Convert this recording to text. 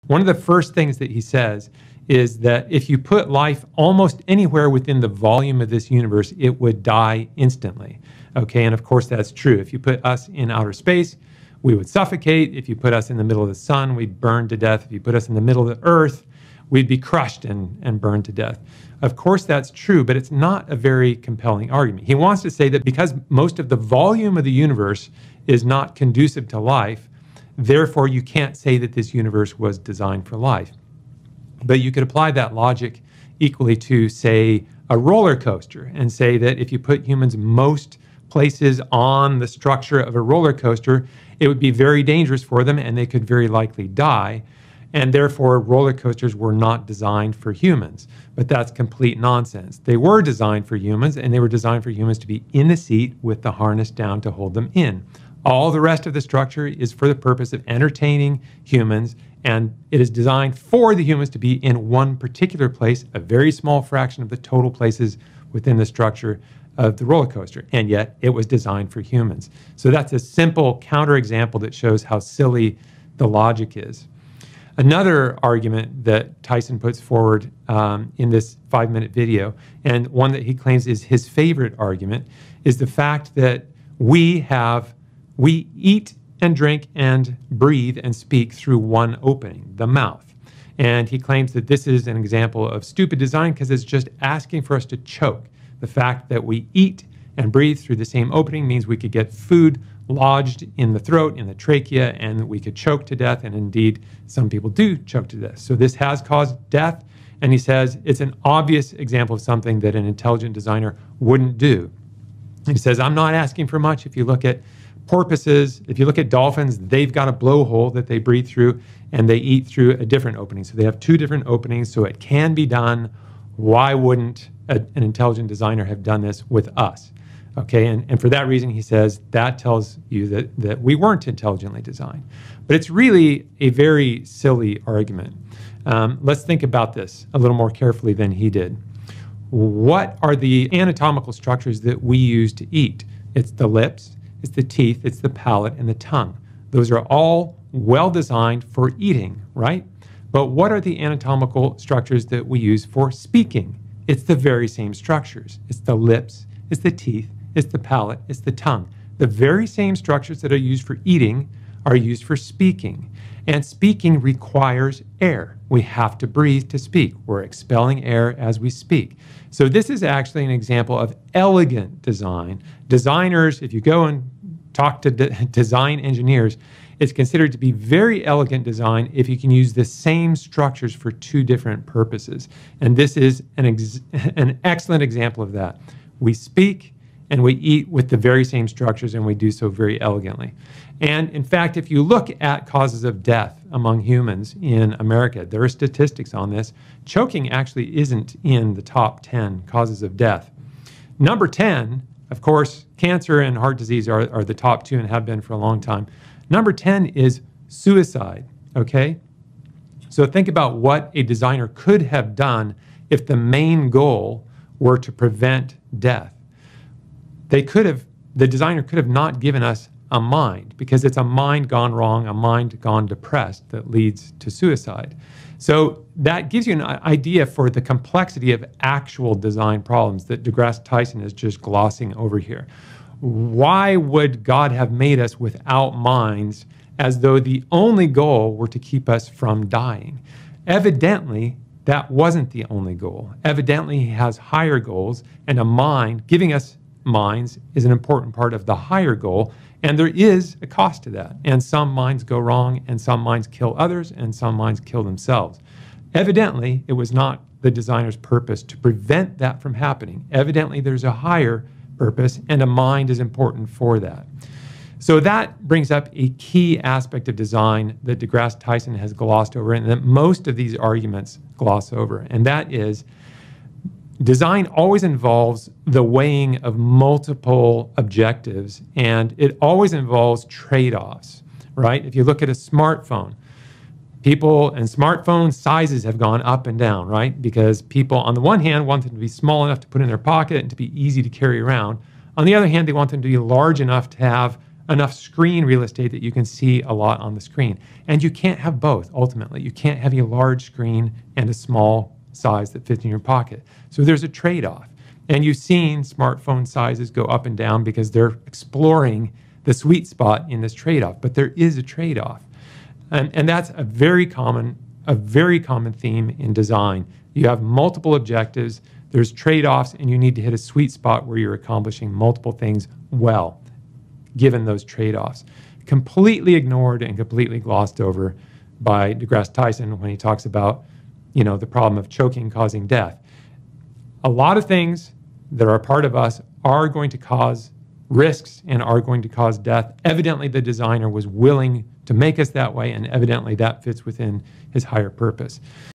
One of the first things that he says is that if you put life almost anywhere within the volume of this universe, it would die instantly. Okay, and of course that's true. If you put us in outer space, we would suffocate. If you put us in the middle of the sun, we'd burn to death. If you put us in the middle of the earth, we'd be crushed and burned to death. Of course that's true, but it's not a very compelling argument. He wants to say that because most of the volume of the universe is not conducive to life, therefore you can't say that this universe was designed for life. But you could apply that logic equally to, say, a roller coaster and say that if you put humans most places on the structure of a roller coaster, it would be very dangerous for them and they could very likely die. And therefore, roller coasters were not designed for humans. But that's complete nonsense. They were designed for humans, and they were designed for humans to be in the seat with the harness down to hold them in. All the rest of the structure is for the purpose of entertaining humans, and it is designed for the humans to be in one particular place, a very small fraction of the total places within the structure of the roller coaster, and yet it was designed for humans. So that's a simple counterexample that shows how silly the logic is. Another argument that Tyson puts forward in this 5-minute video, and one that he claims is his favorite argument, is the fact that we eat and drink and breathe and speak through one opening, the mouth. And he claims that this is an example of stupid design because it's just asking for us to choke. The fact that we eat and breathe through the same opening means we could get food lodged in the throat, in the trachea, and we could choke to death, and indeed some people do choke to death. So this has caused death, and he says it's an obvious example of something that an intelligent designer wouldn't do. He says, I'm not asking for much. If you look at porpoises, if you look at dolphins, they've got a blowhole that they breathe through, and they eat through a different opening. So they have 2 different openings, so it can be done. Why wouldn't an intelligent designer have done this with us? Okay, and for that reason, he says, that tells you that we weren't intelligently designed. But it's really a very silly argument. Let's think about this a little more carefully than he did. What are the anatomical structures that we use to eat? It's the lips, it's the teeth, it's the palate, and the tongue. Those are all well designed for eating, right? But what are the anatomical structures that we use for speaking? It's the very same structures. It's the lips, it's the teeth, it's the palate, it's the tongue. The very same structures that are used for eating are used for speaking. And speaking requires air. We have to breathe to speak. We're expelling air as we speak. So this is actually an example of elegant design. Designers, if you go and talk to design engineers, it's considered to be very elegant design if you can use the same structures for 2 different purposes. And this is an excellent example of that. We speak and we eat with the very same structures, and we do so very elegantly. And in fact, if you look at causes of death among humans in America, there are statistics on this. Choking actually isn't in the top 10 causes of death. Number 10, of course, cancer and heart disease are the top 2 and have been for a long time. Number 10 is suicide, okay? So think about what a designer could have done if the main goal were to prevent death. The designer could have not given us a mind, because it's a mind gone wrong, a mind gone depressed that leads to suicide. So that gives you an idea for the complexity of actual design problems that deGrasse Tyson is just glossing over here. Why would God have made us without minds as though the only goal were to keep us from dying? Evidently, that wasn't the only goal. Evidently, he has higher goals, and a mind, giving us minds, is an important part of the higher goal, and there is a cost to that. And some minds go wrong, and some minds kill others, and some minds kill themselves. Evidently, it was not the designer's purpose to prevent that from happening. Evidently, there's a higher purpose, and a mind is important for that. So that brings up a key aspect of design that deGrasse Tyson has glossed over, and that most of these arguments gloss over, and that is design always involves the weighing of multiple objectives, and it always involves trade-offs, right? If you look at a smartphone, people and smartphone sizes have gone up and down, right? Because people, on the one hand, want them to be small enough to put in their pocket and to be easy to carry around. On the other hand, they want them to be large enough to have enough screen real estate that you can see a lot on the screen. And you can't have both, ultimately. You can't have a large screen and a small size that fits in your pocket. So there's a trade-off. And you've seen smartphone sizes go up and down because they're exploring the sweet spot in this trade-off. But there is a trade-off. And that's a very common theme in design. You have multiple objectives, there's trade-offs, and you need to hit a sweet spot where you're accomplishing multiple things well, given those trade-offs. Completely ignored and completely glossed over by deGrasse Tyson when he talks about, the problem of choking causing death. A lot of things that are a part of us are going to cause risks and are going to cause death. Evidently, the designer was willing to make us that way, and evidently that fits within his higher purpose.